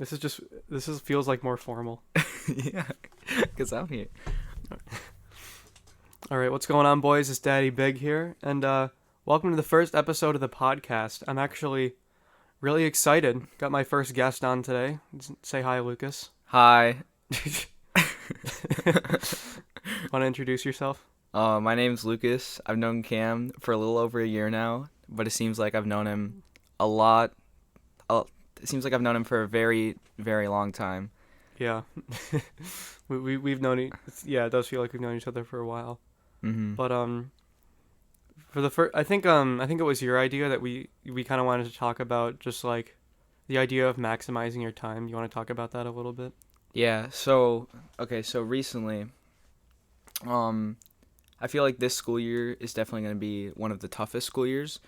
This is feels like more formal. Yeah, because I'm here. All right, what's going on, boys? It's Daddy Big here, and welcome to the first episode of the podcast. I'm actually really excited. Got my first guest on today. Say hi, Lucas. Hi. Want to introduce yourself? My name's Lucas. I've known Cam for a little over a year now, but it seems like I've known him a lot. It seems like I've known him for a very, very long time. Yeah, we've known yeah, it does feel like we've known each other for a while. Mm-hmm. But for the first, I think it was your idea that we kind of wanted to talk about just like the idea of maximizing your time. You want to talk about that a little bit? Yeah. So recently, I feel like this school year is definitely going to be one of the toughest school years.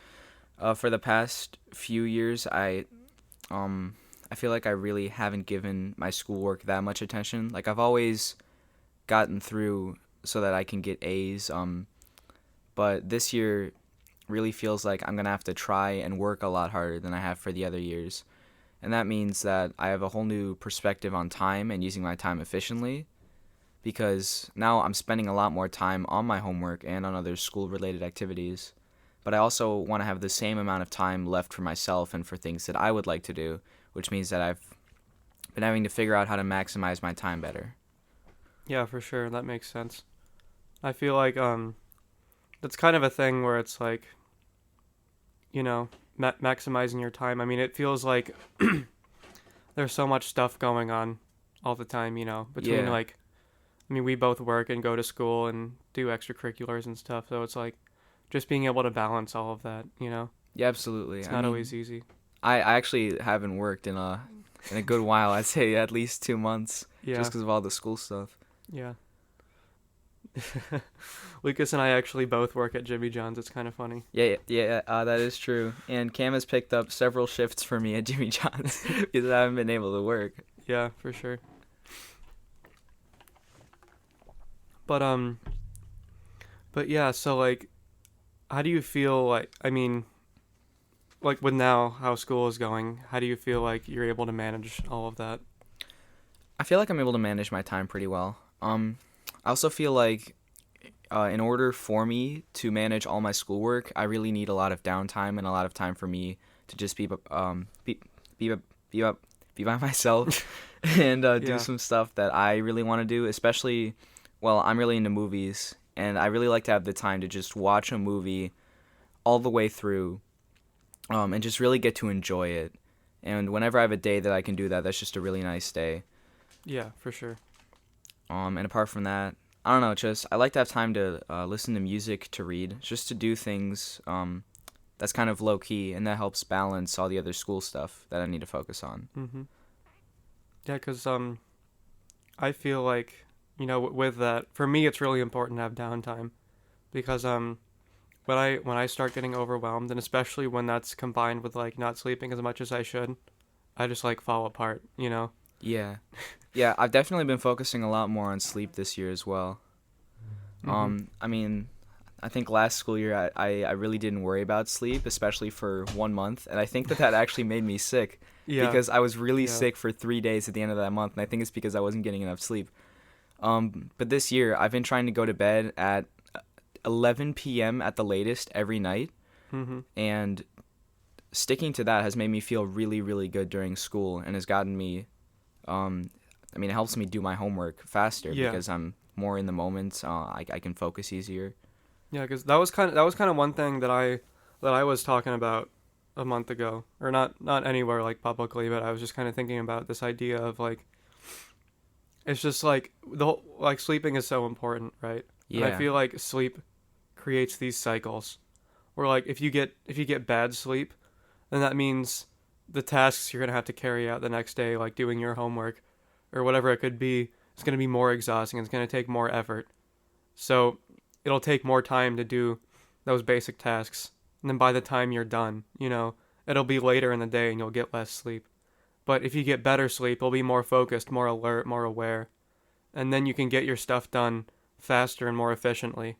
For the past few years, I feel like I really haven't given my schoolwork that much attention. Like I've always gotten through so that I can get A's. But this year really feels like I'm gonna have to try and work a lot harder than I have for the other years. And that means that I have a whole new perspective on time and using my time efficiently, because now I'm spending a lot more time on my homework and on other school-related activities. But I also want to have the same amount of time left for myself and for things that I would like to do, which means that I've been having to figure out how to maximize my time better. Yeah, for sure. That makes sense. I feel like that's kind of a thing where it's like, maximizing your time. I mean, it feels like there's so much stuff going on all the time, between Yeah, like, I mean, we both work and go to school and do extracurriculars and stuff, so it's like just being able to balance all of that, yeah, absolutely. it's I not mean, always easy. I actually haven't worked in a good while. I'd say at least 2 months, Yeah, just because of all the school stuff. yeah. Lucas and I actually both work at Jimmy John's. It's kind of funny. Yeah, that is true. And Cam has picked up several shifts for me at Jimmy John's because I haven't been able to work. Yeah, for sure. But but yeah, so like, how do you feel like? I mean, like with now how school is going, how do you feel like you're able to manage all of that? I feel like I'm able to manage my time pretty well. I also feel like in order for me to manage all my schoolwork, I really need a lot of downtime and a lot of time for me to just be be up be by myself and do Yeah, some stuff that I really want to do. Especially, well, I'm really into movies, and I really like to have the time to just watch a movie all the way through, and just really get to enjoy it. And whenever I have a day that I can do that, that's just a really nice day. yeah, for sure. And apart from that, I don't know. Just I like to have time to listen to music, to read, just to do things that's kind of low key, and that helps balance all the other school stuff that I need to focus on. Mhm. Yeah, cause I feel like with that, for me, it's really important to have downtime because when I start getting overwhelmed, and especially when that's combined with like not sleeping as much as I should, I just like fall apart. Yeah, yeah. I've definitely been focusing a lot more on sleep this year as well. Mhm. I mean, I think last school year I really didn't worry about sleep, especially for 1 month, and I think that actually made me sick Yeah. because I was really Yeah. sick for 3 days at the end of that month, and I think it's because I wasn't getting enough sleep. But this year I've been trying to go to bed at 11 p.m. at the latest every night, Mhm. and sticking to that has made me feel really, really good during school and has gotten me, it helps me do my homework faster Yeah. because I'm more in the moment. I can focus easier. Yeah, because that was kind of one thing that I was talking about a month ago, or not anywhere like publicly, but I was just kind of thinking about this idea of like it's just like like sleeping is so important, right? And I Yeah, feel like sleep creates these cycles where like if you get bad sleep, then that means the tasks you're gonna have to carry out the next day, like doing your homework or whatever it could be, it's gonna be more exhausting. It's gonna take more effort. So it'll take more time to do those basic tasks. And then by the time you're done, it'll be later in the day and you'll get less sleep. But if you get better sleep, you'll be more focused, more alert, more aware. And then you can get your stuff done faster and more efficiently.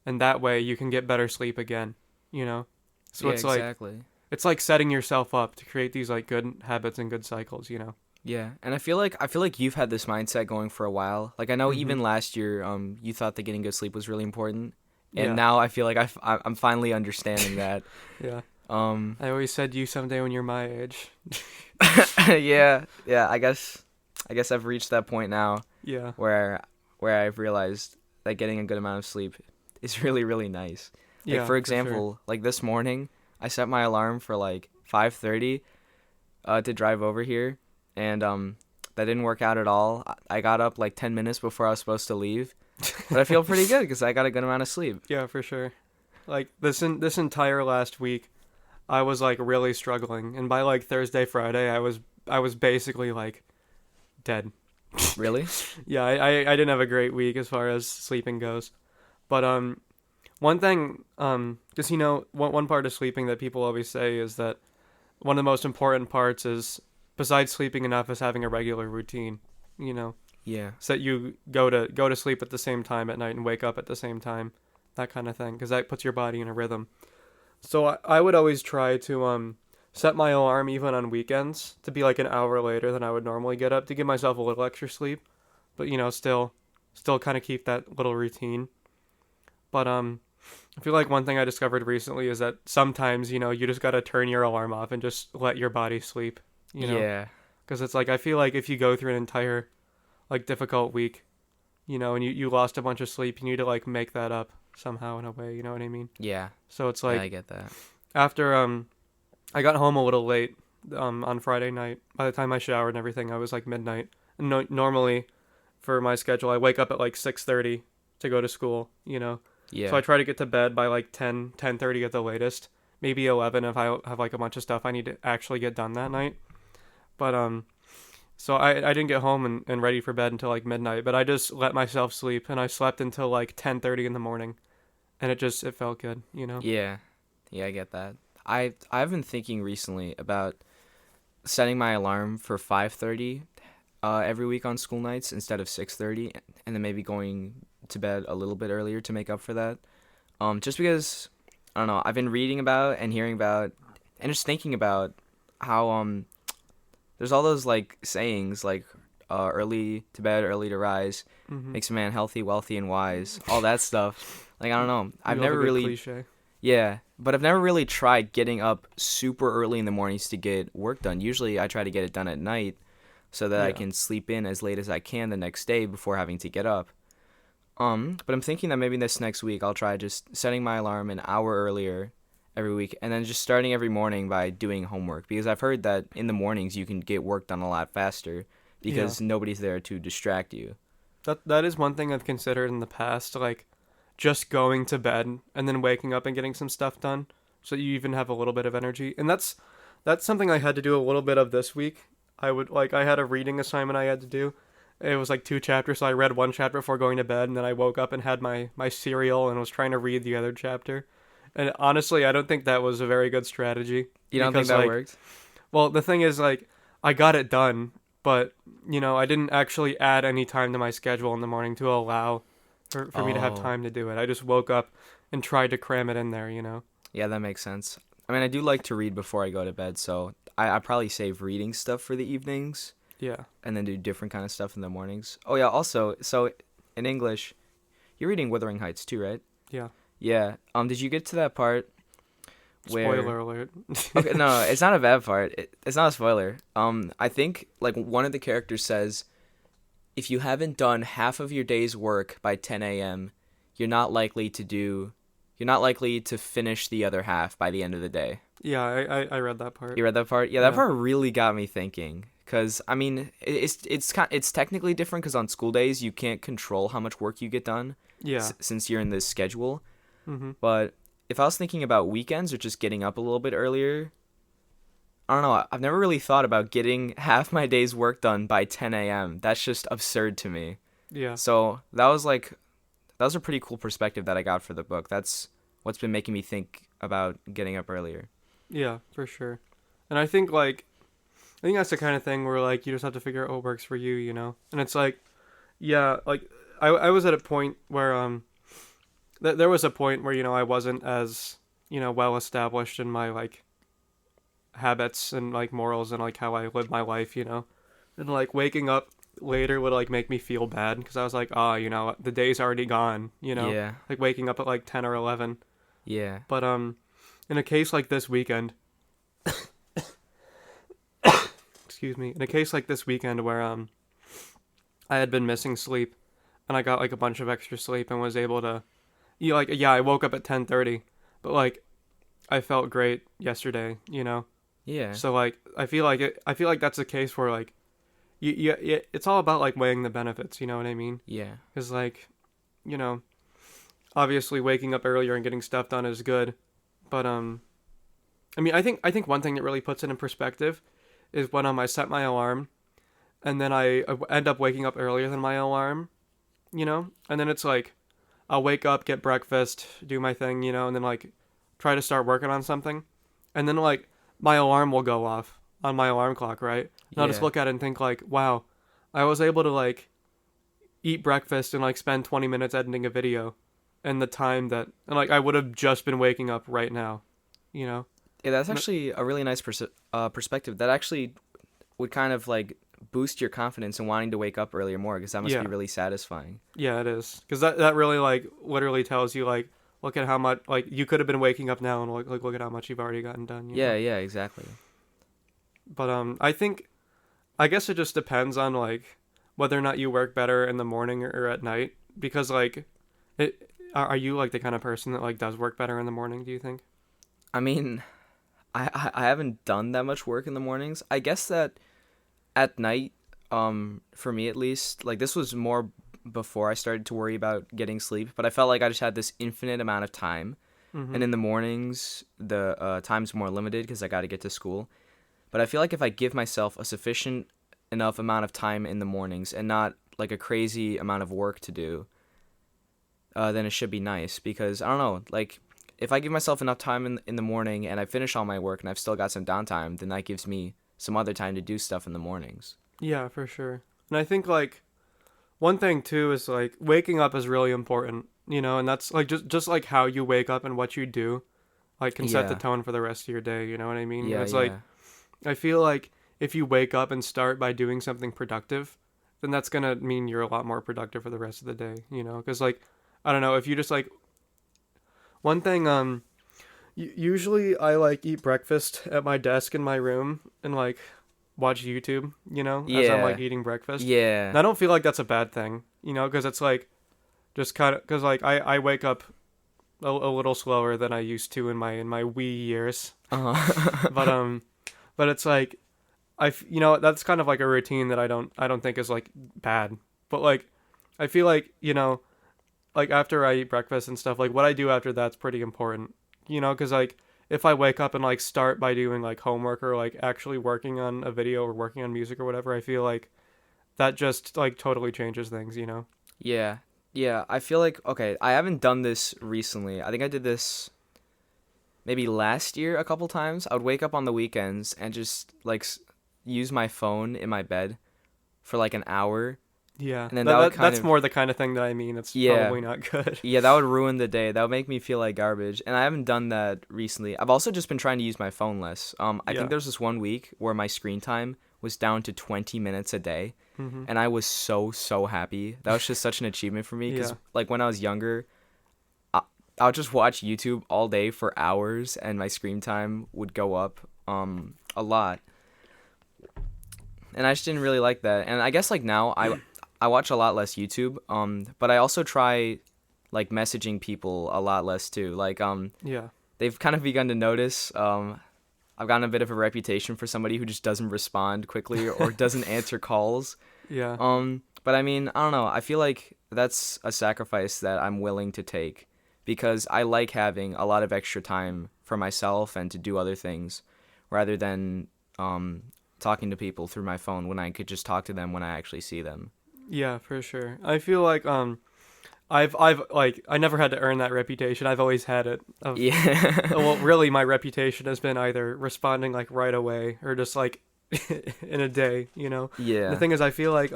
And that way you can get better sleep again, you know? So yeah, it's like exactly. it's like setting yourself up to create these like good habits and good cycles. Yeah, and I feel like you've had this mindset going for a while. Like I know Mhm. even last year, you thought that getting good sleep was really important, and Yeah. now I feel like I'm finally understanding that. Yeah. Um, I always said you someday when you're my age. yeah, yeah. I guess I've reached that point now Yeah. where where I've realized that getting a good amount of sleep is really really nice. Like Yeah, for for sure. example, like this morning, I set my alarm for like 5:30 to drive over here, and that didn't work out at all. I got up like 10 minutes before I was supposed to leave, but I feel pretty good because I got a good amount of sleep. Yeah, for sure. Like this entire last week, I was like really struggling, and by like Thursday, Friday, I was basically like dead. Really? Yeah, I didn't have a great week as far as sleeping goes. But one thing, because one part of sleeping that people always say is that one of the most important parts is, besides sleeping enough, is having a regular routine. You know, Yeah. so that you go to sleep at the same time at night and wake up at the same time, that kind of thing, because that puts your body in a rhythm. So I would always try to set my alarm even on weekends to be like an hour later than I would normally get up to give myself a little extra sleep, but still kind of keep that little routine. But I feel like one thing I discovered recently is that sometimes, you just got to turn your alarm off and just let your body sleep, you know? Yeah. Because it's like, I feel like if you go through an entire, like, difficult week, and you lost a bunch of sleep, you need to, like, make that up somehow in a way, you know what I mean? Yeah. So it's Yeah, I like, get that. after, I got home a little late, on Friday night. By the time I showered and everything, I was, like, midnight. No, normally, for my schedule, I wake up at, like, 6:30 to go to school. So Yeah. I try to get to bed by like 10:30 at the latest. Maybe 11 if I have like a bunch of stuff I need to actually get done that night. But so I didn't get home and ready for bed until like midnight, but I just let myself sleep and I slept until like 10:30 in the morning, and it felt good. Yeah. Yeah, I get that. I've been thinking recently about setting my alarm for 5:30 every week on school nights instead of 6:30, and then maybe going to bed a little bit earlier to make up for that. Just because I don't know, I've been reading about and hearing about and just thinking about how there's all those like sayings like early to bed, early to rise Mhm. makes a man healthy, wealthy, and wise. All that stuff. Like I don't know, You I've love never a good really cliche. yeah, but I've never really tried getting up super early in the mornings to get work done. Usually I try to get it done at night so that I Yeah. can sleep in as late as I can the next day before having to get up. But I'm thinking that maybe this next week I'll try just setting my alarm an hour earlier every week and then just starting every morning by doing homework because I've heard that in the mornings you can get work done a lot faster Yeah. because nobody's there to distract you. That is one thing I've considered in the past, like just going to bed and then waking up and getting some stuff done so you even have a little bit of energy. And that's something I had to do a little bit of this week. I had a reading assignment I had to do. It was like two chapters, so I read one chapter before going to bed, and then I woke up and had my cereal and was trying to read the other chapter. And honestly, I don't think that was a very good strategy You don't think because, that like, worked? well, the thing is, like, I got it done, but I didn't actually add any time to my schedule in the morning to allow for me to have Oh, time to do it. I just woke up and tried to cram it in there. yeah, that makes sense. I mean, I do like to read before I go to bed, so I probably save reading stuff for the evenings Yeah. and then do different kind of stuff in the mornings. Oh yeah, also, so in English, you're reading Wuthering Heights too, right? Yeah. Yeah. Did you get to that part where? Spoiler alert. Okay, no, it's not a bad part. It's not a spoiler. I think like one of the characters says, if you haven't done half of your day's work by 10 a.m., you're not likely to do, you're not likely to finish the other half by the end of the day. Yeah, I read that part. You read that part? Yeah, that Yeah. part really got me thinking. Cause I mean, it's technically different because on school days you can't control how much work you get done, Yeah. since you're in this schedule. Mhm. But if I was thinking about weekends or just getting up a little bit earlier, I don't know. I've never really thought about getting half my day's work done by 10 a.m. That's just absurd to me. Yeah. So that was a pretty cool perspective that I got for the book. That's what's been making me think about getting up earlier. Yeah, for sure. And I think that's the kind of thing where like you just have to figure out what works for you. And it's like, yeah, like I was at a point where there was a point where I wasn't as well established in my like habits and like morals and like how I live my life. and like waking up later would like make me feel bad because I was like, oh, you know, the day's already gone, you know, Yeah. like waking up at like 10 or 11. Yeah. But in a case like this weekend, excuse me, in a case like this weekend where I had been missing sleep and I got like a bunch of extra sleep and was able to, like, yeah, I woke up at 10:30, but like I felt great yesterday, you know. Yeah. So like I feel like that's a case where like it's all about like weighing the benefits, you know what I mean? Yeah. Cuz like, you know, obviously waking up earlier and getting stuff done is good, but I mean, I think one thing that really puts it in perspective is when I set my alarm and then I end up waking up earlier than my alarm, you know? And then it's like I'll wake up, get breakfast, do my thing, you know, and then like try to start working on something. And then like my alarm will go off on my alarm clock, right? And I'll just Yeah. look at it and think like, wow, I was able to like eat breakfast and like spend 20 minutes editing a video and the time that and like I would have just been waking up right now, you know? Yeah, that's And actually a really nice perspective. That actually would kind of like boost your confidence in wanting to wake up earlier more because that must be yeah. really satisfying. Yeah, it is. Cuz that really like literally tells you like look at how much like you could have been waking up now and like look at how much you've already gotten done, you Yeah, know? yeah, exactly. But I guess it just depends on like whether or not you work better in the morning or at night because like are you like the kind of person that like does work better in the morning, do you think? I mean, I haven't done that much work in the mornings. I guess that at night, for me at least, like this was more before I started to worry about getting sleep, but I felt like I just had this infinite amount of time. And Mhm. in the mornings, the time's more limited because I got to get to school. But I feel like if I give myself a sufficient enough amount of time in the mornings and not like a crazy amount of work to do, then it should be nice because I don't know, like if I give myself enough time in the morning and I finish all my work and I've still got some downtime, then that gives me some other time to do stuff in the mornings. Yeah, for sure. And I think like one thing too is like waking up is really important, you know, and that's like just like how you wake up and what you do like can set the Yeah, tone for the rest of your day, you know what I mean? And yeah, it's like yeah, I feel like if you wake up and start by doing something productive, then that's going to mean you're a lot more productive for the rest of the day, you know? Cuz like I don't know, if you just like one thing usually I like eat breakfast at my desk in my room and like watch YouTube, you know, as I'm like yeah, eating breakfast. yeah. And I don't feel like that's a bad thing, you know, because it's like just kind of because like I wake up a little slower than I used to in my wee years, but Uh-huh. but it's like you know that's kind of like a routine that I don't think is like bad, but like I feel like you know like after I eat breakfast and stuff, like what I do after that's pretty important, you know, because like if I wake up and like start by doing like homework or like actually working on a video or working on music or whatever, I feel like that just like totally changes things, you know? Yeah. Yeah, I feel like okay, I haven't done this recently. I think I did this maybe last year a couple times. I would wake up on the weekends and just like use my phone in my bed for like an hour, Yeah, and then that would kind that's of more the kind of thing that I mean. It's yeah, probably not good. yeah, that would ruin the day. That would make me feel like garbage. And I haven't done that recently. I've also just been trying to use my phone less. I think Yeah. there's this one week where my screen time was down to 20 minutes a day, Mhm. and I was so happy. That was just such an achievement for me because Yeah. like when I was younger, I, I would just watch YouTube all day for hours, and my screen time would go up a lot. And I just didn't really like that. And I guess like now I watch a lot less YouTube. But I also try like messaging people a lot less too. Like Yeah. they've kind of begun to notice I've gotten a bit of a reputation for somebody who just doesn't respond quickly or doesn't answer calls. Yeah. But I mean, I don't know. I feel like that's a sacrifice that I'm willing to take because I like having a lot of extra time for myself and to do other things rather than talking to people through my phone when I could just talk to them when I actually see them. Yeah, for sure. I feel like I've like I never had to earn that reputation. I've always had it of Yeah. well, really my reputation has been either responding like right away or just like in a day, you know. The Yeah. thing is I feel like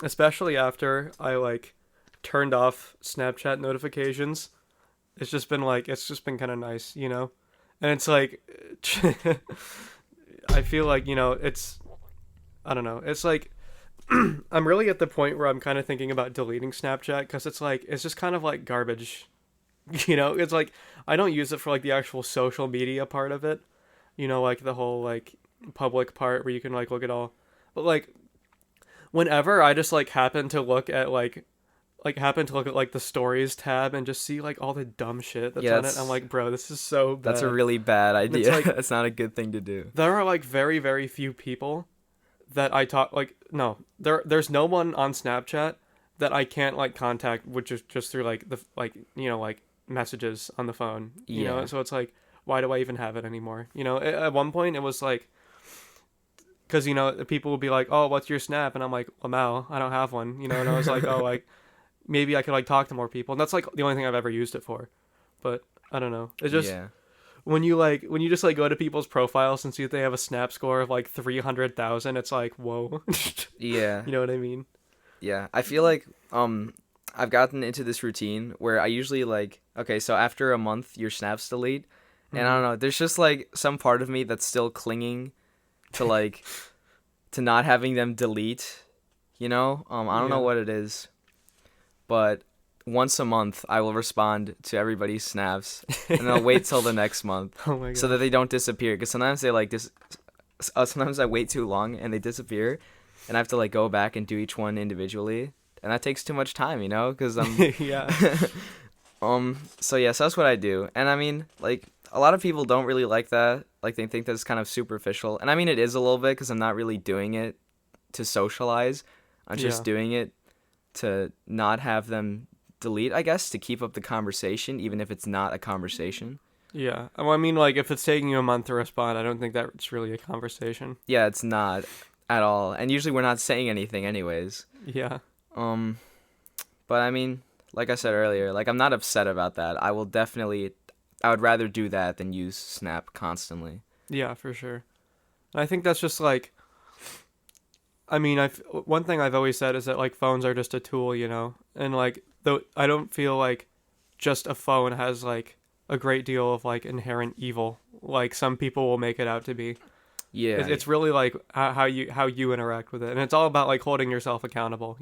especially after I like turned off Snapchat notifications, it's just been kind of nice, you know. And it's like I feel like, you know, it's I don't know. It's like I'm really at the point where I'm kind of thinking about deleting Snapchat because it's like it's just kind of like garbage. It's like I don't use it for like the actual social media part of it. Like the whole like public part where you can like look at all. But like whenever I just like happen to look at like the stories tab and just see like all the dumb shit that's Yeah, on it, I'm like, bro, this is so that's a bad. really bad And it's idea. like That's not a good thing to do. there are like very very few people that I talk like no there's no one on Snapchat that I can't like contact which is just through like the like like messages on the phone, Yeah. so it's like why do I even have it anymore? At one point it was like because people would be like, oh, what's your Snap? And I'm like, well, Mal, I don't have one, and I was like, oh, like maybe I could like talk to more people, and that's like the only thing I've ever used it for. But I don't know, it's just Yeah. when you just like go to people's profiles and see that they have a Snap score of like 300,000, it's like whoa. Yeah. You know what I mean? Yeah. I feel like I've gotten into this routine where I usually like, okay, so after a month your snaps delete, and I don't know, there's just like some part of me that's still clinging to like to not having them delete, I don't know Yeah. what it is, but once a month I will respond to everybody's snaps, and then I'll wait till the next month Oh my so god. that they don't disappear. Because sometimes they like sometimes I wait too long and they disappear, and I have to like go back and do each one individually, and that takes too much time, because I'm Yeah. so yes, that's what I do. And I mean, like a lot of people don't really like that. Like they think that it's kind of superficial. And I mean it is a little bit cuz I'm not really doing it to socialize. I'm just Yeah. doing it to not have them delete, I guess, to keep up the conversation even if it's not a conversation. Yeah. Well, I mean, like, if it's taking you a month to respond, I don't think that's really a conversation. Yeah, it's not at all. And usually we're not saying anything anyways. Yeah. Um but I mean, like I said earlier, like I'm not upset about that. I would rather do that than use Snap constantly. Yeah, for sure. I think that's just like, I mean, one thing I've always said is that like phones are just a tool, and like though I don't feel like just a phone has like a great deal of like inherent evil, like some people will make it out to be. Yeah. It's really like how you interact with it, and it's all about like holding yourself accountable.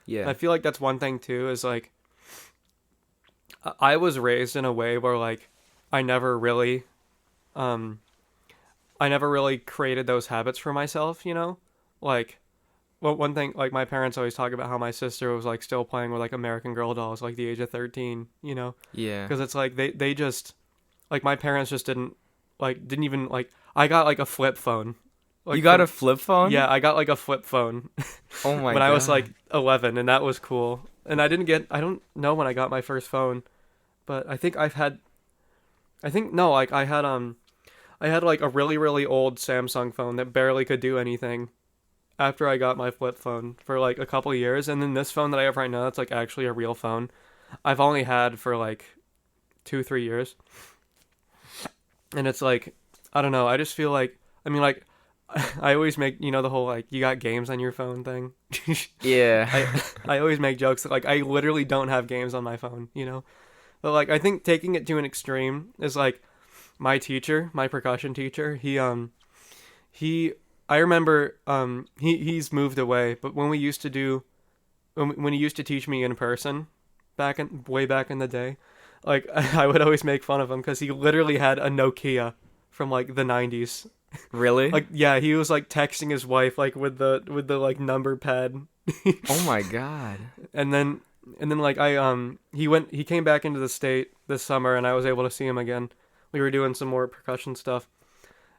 Yeah. I feel like that's one thing too is like I was raised in a way where like I never really um I never really created those habits for myself. Like well, one thing like my parents always talk about how my sister was like still playing with like American Girl dolls like the age of 13. Yeah. Because it's like they just like my parents just didn't even like I got like a flip phone. You Like got from a flip phone? Yeah, I got like a flip phone Oh my when I was like god. 11, and that was cool. And I don't know when I got my first phone, but I think no, like I had like a really really old Samsung phone that barely could do anything after I got my flip phone for like a couple years, and then this phone that I have right now that's like actually a real phone. I've only had for like 2 3 years, and it's like I don't know. I just feel like I mean like I always make the whole like you got games on your phone thing. Yeah. I always make jokes that like I literally don't have games on my phone. But like I think taking it to an extreme is like my teacher, my percussion teacher, he I remember he's moved away, but when we used to do when he used to teach me in person way back in the day, like I would always make fun of him cuz he literally had a Nokia from like the 90s. Really? Like yeah, he was like texting his wife like with the like number pad. Oh my god. and then like he came back into the state this summer and I was able to see him again. We were doing some more percussion stuff,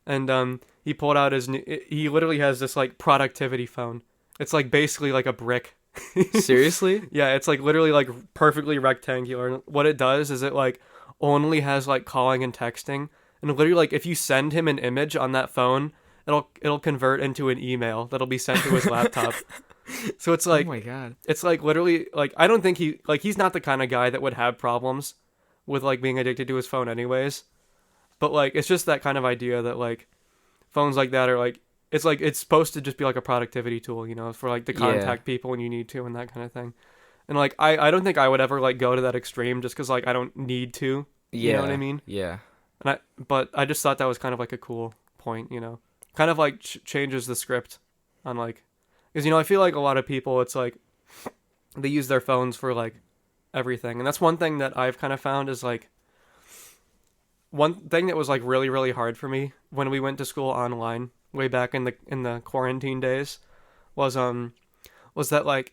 and he pulled out he literally has this like productivity phone. It's like basically like a brick. Seriously? Yeah, it's like literally like perfectly rectangular. And what it does is it like only has like calling and texting, and literally like if you send him an image on that phone, it'll convert into an email that'll be sent to his laptop. So it's Oh like my god. it's like literally like I don't think he's not the kind of guy that would have problems with like being addicted to his phone anyways. But like it's just that kind of idea that like phones like that are like it's supposed to just be like a productivity tool, for like to Yeah. contact people when you need to and that kind of thing. And like I don't think I would ever like go to that extreme just cuz like I don't need to. You know what I Yeah. mean? Yeah. But I just thought that was kind of like a cool point. Kind of like changes the script on like, because I feel like a lot of people, it's like they use their phones for like everything, and that's one thing that I've kind of found is like one thing that was like really really hard for me when we went to school online way back in the quarantine days was was that like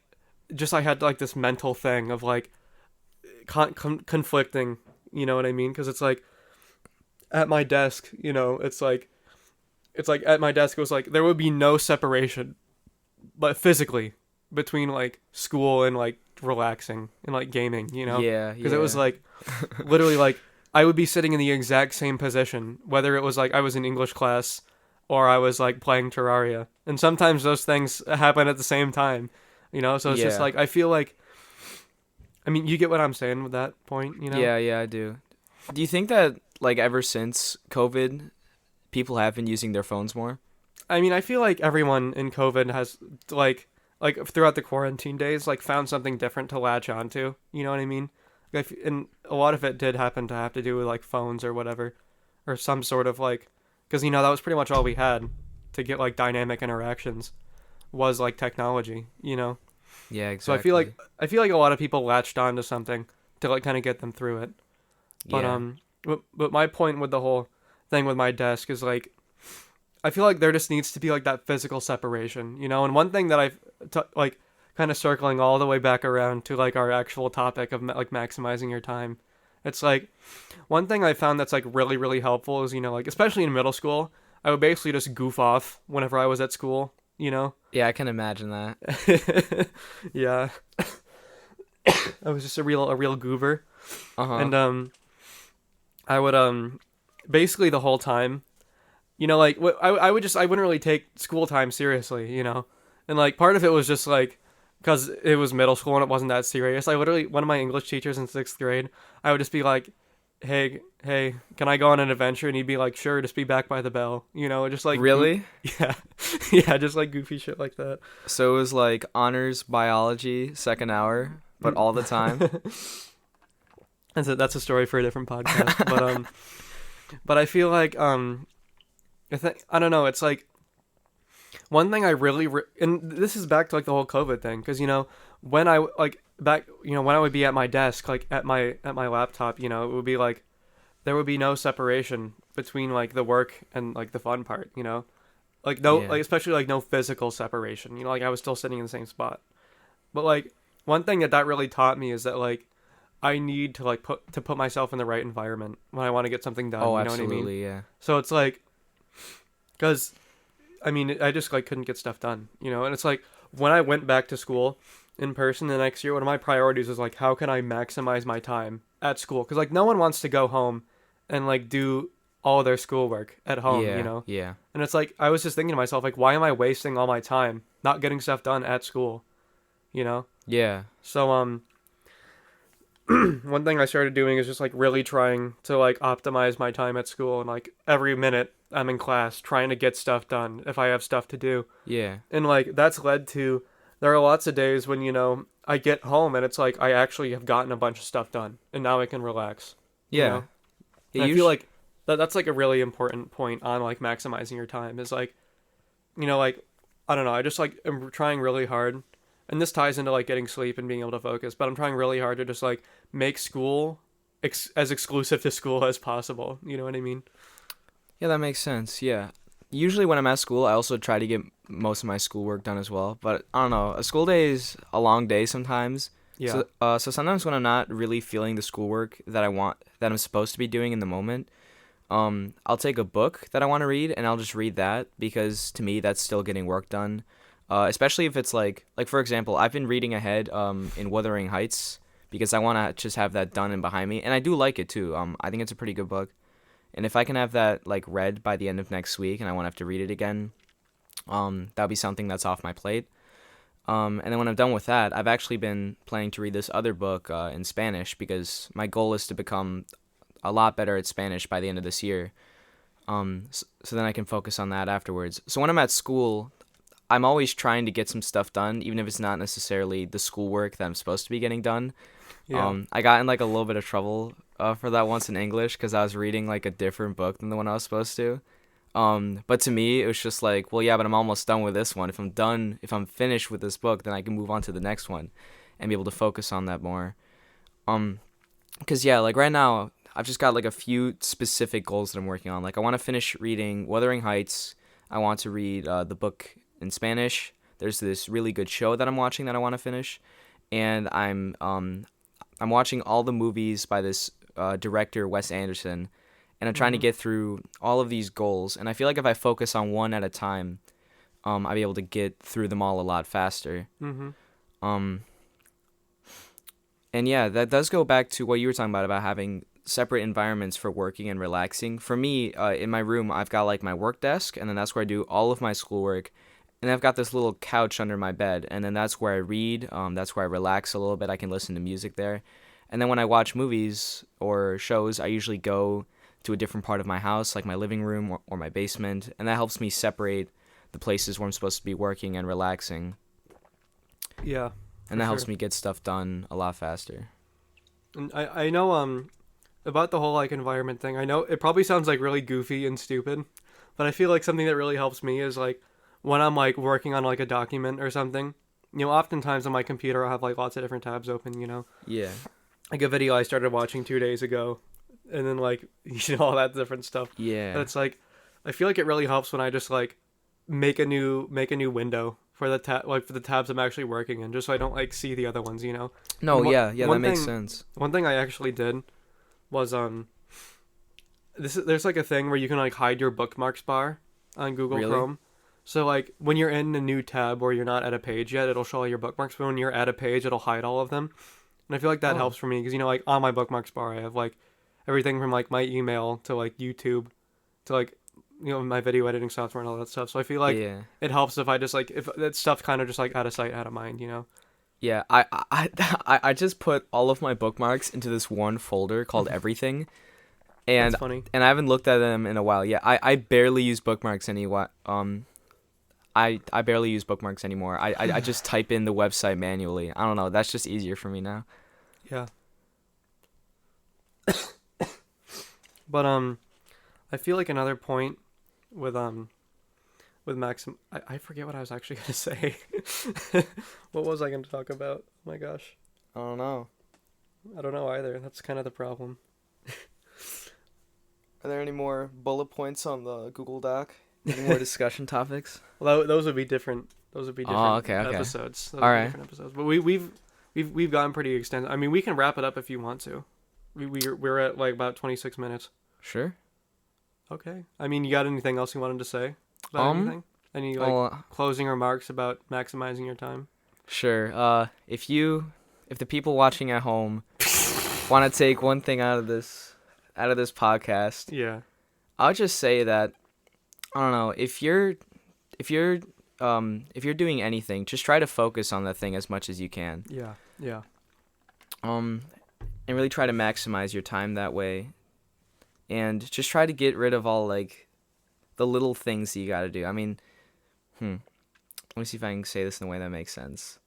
just I had like this mental thing of like conflicting, you know what I mean? Because it's like at my desk, it's like at my desk it was like there would be no separation, but physically between like school and like relaxing and like gaming, Yeah, because it was yeah. like literally like I would be sitting in the exact same position, whether it was like I was in English class or I was like playing Terraria, and sometimes those things happen at the same time, So it's just Yeah. like I feel like I mean you get what I'm saying with that point. Yeah, yeah, I do. Do you think that like ever since COVID, people have been using their phones more? I mean, I feel like everyone in COVID has like throughout the quarantine days like found something different to latch onto. You know what I mean? And a lot of it did happen to have to do with like phones or whatever, or some sort of like, because that was pretty much all we had to get like dynamic interactions was like technology. Yeah, So exactly. I feel like a lot of people latched onto something to like kind of get them through it. But Yeah. but my point with the whole thing with my desk is like I feel like there just needs to be like that physical separation. And one thing that like kind of circling all the way back around to like our actual topic of like maximizing your time. It's like one thing I found that's like really really helpful is like especially in middle school, I would basically just goof off whenever I was at school. You know? Yeah, I can imagine that. Yeah, I was just a real goober, Uh-huh. and I would basically the whole time like I would just I wouldn't really take school time seriously. And like part of it was just like because it was middle school and it wasn't that serious. I literally one of my English teachers in sixth grade, I would just be like, hey, can I go on an adventure? And he'd be like, sure, just be back by the bell. Just like Really? yeah, yeah, just like goofy shit like that. So it was like honors biology second hour, but all the time. That's a story for a different podcast. But I feel like I don't know. It's like one thing I really and this is back to like the whole COVID thing because when I like back when I would be at my desk like at my laptop it would be like there would be no separation between like the work and like the fun part. Like no Yeah. like especially like no physical separation. Like I was still sitting in the same spot. But like one thing that really taught me is that like I need to like put myself in the right environment when I want to get something done. Oh, You know what I mean? absolutely, yeah. So it's like because I mean, I just like couldn't get stuff done. And it's like when I went back to school in person the next year, one of my priorities was like, how can I maximize my time at school? Because like no one wants to go home and like do all their schoolwork at home, you Yeah, know. yeah. And it's like I was just thinking to myself, like, why am I wasting all my time not getting stuff done at school? You know. Yeah. So one thing I started doing is just like really trying to like optimize my time at school and like every minute I'm in class trying to get stuff done if I have stuff to do. Yeah. And like that's led to there are lots of days when I get home and it's like I actually have gotten a bunch of stuff done and now I can relax, you Yeah. know? Yeah, And I you feel like that's like a really important point on like maximizing your time is like like I don't know, I just like am trying really hard and this ties into like getting sleep and being able to focus, but I'm trying really hard to just like make school as exclusive to school as possible. You know what I mean? Yeah, that makes sense. Yeah. Usually when I'm at school, I also try to get most of my schoolwork done as well. But I don't know, a school day is a long day sometimes. Yeah. So sometimes when I'm not really feeling the schoolwork that I want, that I'm supposed to be doing in the moment, I'll take a book that I want to read and I'll just read that because to me that's still getting work done. Especially if it's like for example, I've been reading ahead in Wuthering Heights because I want to just have that done and behind me, and I do like it too. I think it's a pretty good book. And if I can have that like read by the end of next week and I won't have to read it again, that'll be something that's off my plate. And then when I'm done with that, I've actually been planning to read this other book in Spanish because my goal is to become a lot better at Spanish by the end of this year. So then I can focus on that afterwards. So when I'm at school, I'm always trying to get some stuff done, even if it's not necessarily the schoolwork that I'm supposed to be getting done. Yeah. I got in like a little bit of trouble for that once in English because I was reading like a different book than the one I was supposed to. But to me, it was just like, well, yeah, but I'm almost done with this one. If I'm finished with this book, then I can move on to the next one and be able to focus on that more. Um, Because, yeah, like right now, I've just got like a few specific goals that I'm working on. Like, I want to finish reading Wuthering Heights. I want to read the book in Spanish. There's this really good show that I'm watching that I want to finish. And I'm watching all the movies by this director, Wes Anderson. And I'm trying to Mm-hmm. get through all of these goals. And I feel like if I focus on one at a time, I'll be able to get through them all a lot faster. Mm-hmm. Um, and yeah, that does go back to what you were talking about having separate environments for working and relaxing. For me, in my room, I've got like my work desk, and then that's where I do all of my schoolwork. And I've got this little couch under my bed, and then that's where I read. That's where I relax a little bit. I can listen to music there. And then when I watch movies or shows, I usually go to a different part of my house, like my living room or my basement, and that helps me separate the places where I'm supposed to be working and relaxing. Yeah, And for that helps sure. me get stuff done a lot faster. And I know about the whole like environment thing. I know it probably sounds like really goofy and stupid, but I feel like something that really helps me is like when I'm like working on like a document or something. Oftentimes on my computer I'll have like lots of different tabs open. Yeah. Like a video I started watching 2 days ago, and then like all that different stuff. But Yeah. it's like I feel like it really helps when I just like make a new window for the for the tabs I'm actually working in, just so I don't like see the other ones. No, And yeah, yeah, that one makes thing sense. one thing I actually did was there's like a thing where you can like hide your bookmarks bar on Google Really? Chrome. So like when you're in a new tab or you're not at a page yet, it'll show all your bookmarks. But when you're at a page, it'll hide all of them. And I feel like that Oh. helps for me because like on my bookmarks bar, I have like everything from like my email to like YouTube to like my video editing software and all that stuff. So I feel like Yeah. it helps if I just like if that stuff kind of just like out of sight, out of mind. Yeah, I just put all of my bookmarks into this one folder called Everything, That's and funny. I haven't looked at them in a while. Yeah, I barely use bookmarks I barely use bookmarks anymore. I just type in the website manually. I don't know. That's just easier for me now. Yeah. But I feel like another point with Maxim, I forget what I was actually gonna say. What was I gonna talk about? Oh my gosh, I don't know. I don't know either. That's kind of the problem. Are there any more bullet points on the Google Doc? Any more discussion topics? Well, those would be different. Those would be Oh, different okay, okay. episodes. Those All would be right. different episodes. But we've gotten pretty extensive. I mean, we can wrap it up if you want to. We're at like about 26 minutes. Sure. Okay. I mean, you got anything else you wanted to say about Um, anything? Any like well, closing remarks about maximizing your time? sure. If the people watching at home want to take one thing out of this podcast, Yeah. I'll just say that I don't know if you're if you're doing anything, just try to focus on that thing as much as you can. Yeah. Yeah. Um, and really try to maximize your time that way, and just try to get rid of all like the little things that you got to do. I mean, let me see if I can say this in a way that makes sense.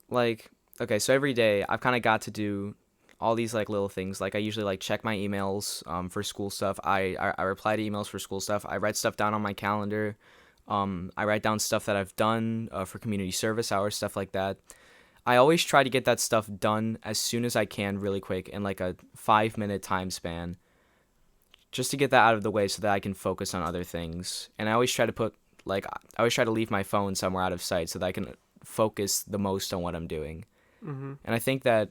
Like, okay, so every day I've kind of got to do all these like little things. Like I usually like check my emails for school stuff. I reply to emails for school stuff. I write stuff down on my calendar. I write down stuff that I've done for community service hours, stuff like that. I always try to get that stuff done as soon as I can, really quick, in like a 5 minute time span, just to get that out of the way so that I can focus on other things. And I always try to leave my phone somewhere out of sight so that I can focus the most on what I'm doing. Mm-hmm. And I think that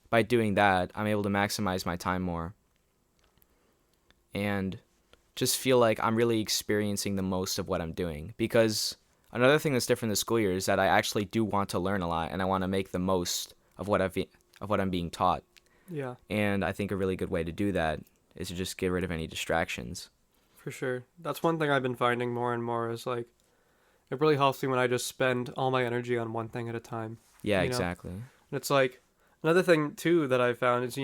by doing that, I'm able to maximize my time more and just feel like I'm really experiencing the most of what I'm doing. Because another thing that's different this school year is that I actually do want to learn a lot and I want to make the most of what I'm being taught. Yeah. And I think a really good way to do that is to just get rid of any distractions. For sure. That's one thing I've been finding more and more is like it really helps me when I just spend all my energy on one thing at a time. Yeah, You know? exactly. And it's like another thing too that I found is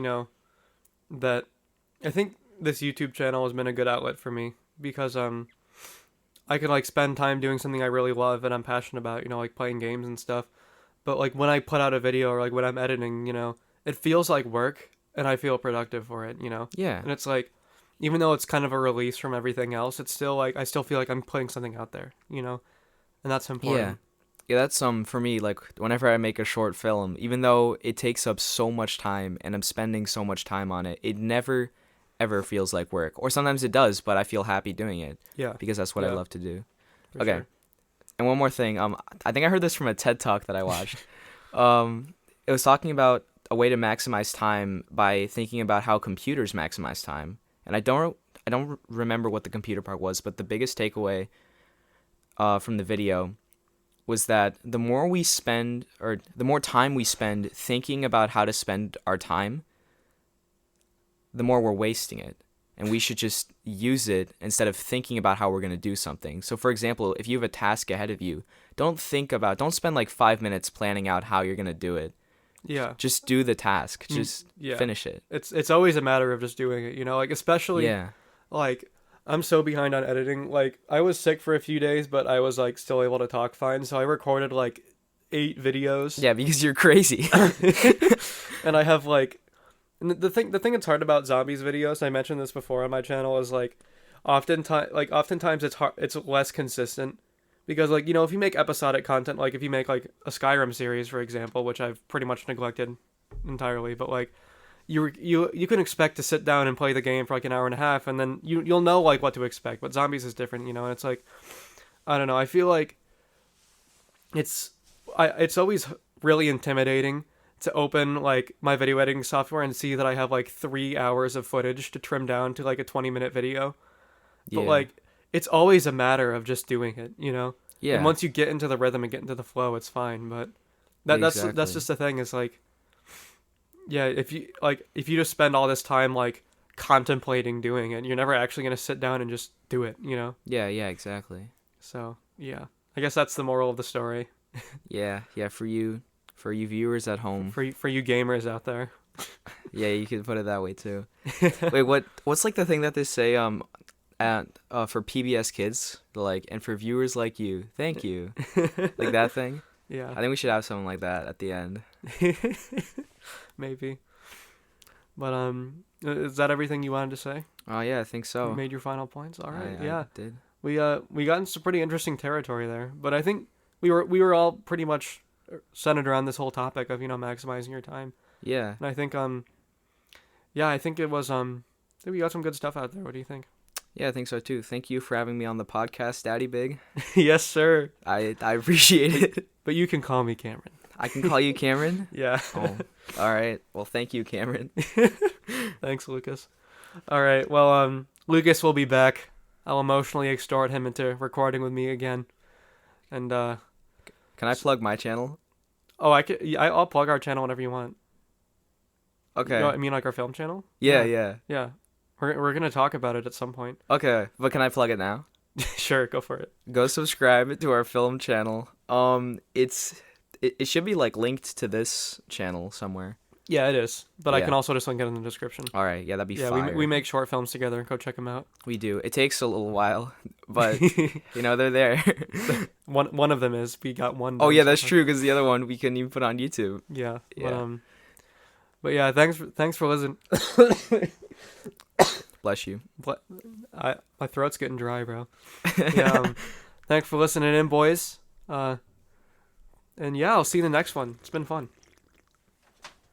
that I think this YouTube channel has been a good outlet for me because I can like spend time doing something I really love and I'm passionate about, like playing games and stuff. But like when I put out a video or like when I'm editing, it feels like work and I feel productive for it. Yeah. And it's like even though it's kind of a release from everything else, it's still like I still feel like I'm putting something out there, and that's Yeah. important. Yeah, that's for me, like whenever I make a short film, even though it takes up so much time and I'm spending so much time on it, it never ever feels like work. Or sometimes it does, but I feel happy doing it Yeah, because that's what I yeah, love to do. for Okay. sure. And one more thing, I think I heard this from a TED Talk that I watched. It was talking about a way to maximize time by thinking about how computers maximize time. And I don't remember what the computer part was, but the biggest takeaway from the video was that the more we spend, or the more time we spend thinking about how to spend our time, the more we're wasting it. And we should just use it instead of thinking about how we're going to do something. So, for example, if you have a task ahead of you, don't spend like 5 minutes planning out how you're going to do it. Yeah, Just do the task. Just yeah. finish it. It's always a matter of just doing it, like especially Yeah. like I'm so behind on editing. Like I was sick for a few days, but I was like still able to talk fine. So I recorded like 8 videos. Yeah, because you're crazy. And I have like and the thing that's hard about zombies videos, I mentioned this before on my channel, is like oftentimes it's less consistent because like if you make episodic content, like if you make like a Skyrim series for example, which I've pretty much neglected entirely, but like you can expect to sit down and play the game for like an hour and a half, and then you'll know like what to expect. But zombies is different, and it's like I don't know. I feel like it's it's always really intimidating to open like my video editing software and see that I have like 3 hours of footage to trim down to like a 20-minute video. But Yeah. like it's always a matter of just doing it. And Yeah. once you get into the rhythm and get into the flow, it's fine. But that's Exactly. just the thing. Is like yeah, if you just spend all this time like contemplating doing it, you're never actually gonna sit down and just do it. Yeah, yeah, exactly. So yeah, I guess that's the moral of the story Yeah, yeah, for you viewers at home. for you gamers out there. Yeah, you could put it that way too. Wait, what's like the thing that they say at for PBS Kids? Like, and for viewers like you, thank you. Like that thing? Yeah, I think we should have something like that at the end. maybe. But is that everything you wanted to say? Oh yeah, I think You so. made your final points. All right. I Yeah. did. We got into some pretty interesting territory there, but I think we were all pretty much centered around this whole topic of maximizing your time, Yeah. and I think yeah, I think it was I think we got some good stuff out there. What do you think? Yeah, I think so too. Thank you for having me on the podcast, Daddy Big. Yes, sir. I appreciate it. But you can call me Cameron. I can call you Cameron? Yeah. Oh. All right. Well, thank you, Cameron. Thanks, Lucas. All right. Well, Lucas will be back. I'll emotionally extort him into recording with me again. And Can I plug my channel? oh, I'll plug our channel whenever you want. Okay. You know what I mean, like our film channel? Yeah, Yeah. yeah. Yeah. We're gonna talk about it at some point. Okay, but can I plug it now? Sure, go for it. Go subscribe to our film channel. It should be like linked to this channel somewhere. Yeah, it is. But I Yeah. can also just link it in the description. All right, yeah, that'd be Yeah, fire. we make short films together. Go check them out. We do. It takes a little while, but they're there. One of them is we got one. Oh done yeah, so that's far. true because the other one we couldn't even put on YouTube. Yeah. Yeah. But yeah, thanks for listening. Bless you. My throat's getting dry, bro. Yeah. Thanks for listening in, boys. And yeah, I'll see you in the next one. It's been fun.